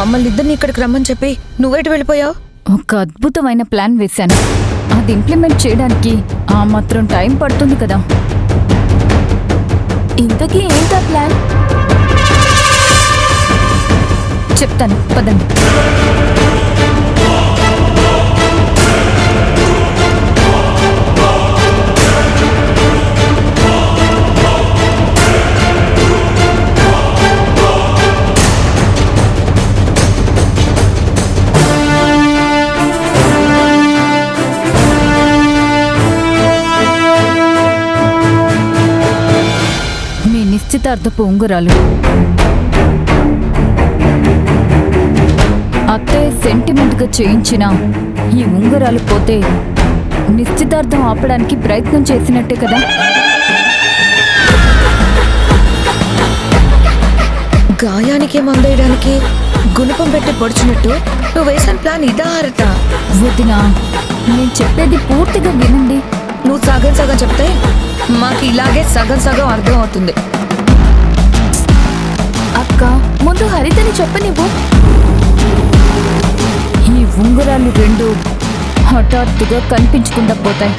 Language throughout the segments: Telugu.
మమ్మల్ని ఇద్దరిని ఇక్కడికి రమ్మని చెప్పి నువ్వేటి వెళ్ళిపోయావు? ఒక అద్భుతమైన ప్లాన్ వేశాను. అది ఇంప్లిమెంట్ చేయడానికి ఆ మాత్రం టైం పడుతుంది కదా. ఇంతకీ ఏంటా ప్లాన్? చెప్తాను, పదండి. మీ నిశ్చితార్థపు ఉంగరాలు అత్తయ్య సెంటిమెంట్గా చేయించిన ఈ ఉంగరాలు పోతే నిశ్చితార్థం ఆపడానికి ప్రయత్నం చేసినట్టే కదా. గాయానికి మందేయడానికి గుణపం పెట్టి పొడిచినట్టు నువ్వు వేసిన ప్లాన్ ఇదా హారత? వదినా, నేను చెప్పేది పూర్తిగా వినండి. నువ్వు సగం సగం చెప్తే మాకు ఇలాగే సగం సగం అర్థం అవుతుంది. అక్క, ముందు హరితని చెప్పనివ్వు. ఈ ఉంగరాలు రెండు హఠాత్తుగా కనిపించకుండా పోతాయి.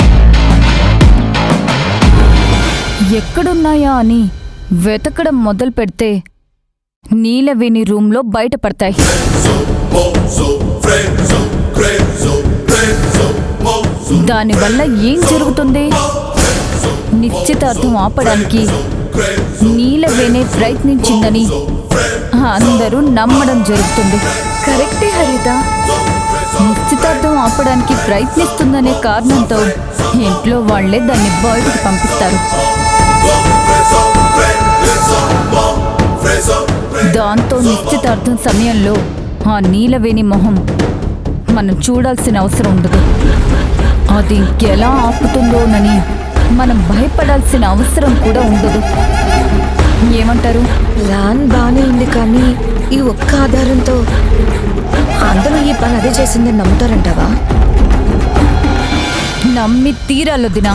ఎక్కడున్నాయా అని వెతకడం మొదలు పెడితే నీలవేణి రూంలో బయటపడతాయి. దానివల్ల ఏం జరుగుతుంది? నిశ్చితార్థం ఆపడానికి నీలవేణి ప్రయత్నించిందని అందరూ నమ్మడం జరుగుతుంది. కరెక్టే హరిత. నిశ్చితార్థం ఆపడానికి ప్రయత్నిస్తుందనే కారణంతో ఇంట్లో వాళ్లే దాన్ని బయటకు పంపిస్తారు. దాంతో నిశ్చితార్థం సమయంలో ఆ నీలవేణి మొహం మనం చూడాల్సిన అవసరం ఉండదు. అది ఇంకెలా ఆపుతుందోనని మనం భయపడాల్సిన అవసరం కూడా ఉండదు. ఏమంటారు? ప్లాన్ బానే ఉంది, కానీ ఈ ఒక్క ఆధారంతో అందరూ ఈ పని అదే చేసిందని నమ్ముతారంటావా? నమ్మి తీరాలొదినా.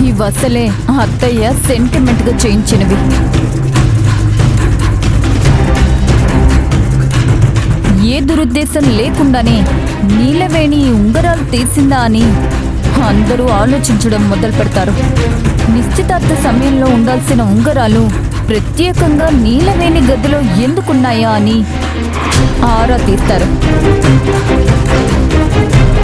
ఇవసలే అత్తయ్య సెంటిమెంట్గా చేయించినవి. ఏ దురుద్దేశం లేకుండానే నీలవేణి ఈ ఉంగరాలు తీసిందా అని అందరూ ఆలోచించడం మొదలు పెడతారు. నిశ్చితార్థ సమయంలో ఉండాల్సిన ఉంగరాలు ప్రత్యేకంగా నీలవేణి గదిలో ఎందుకున్నాయా అని ఆరా తీస్తారు.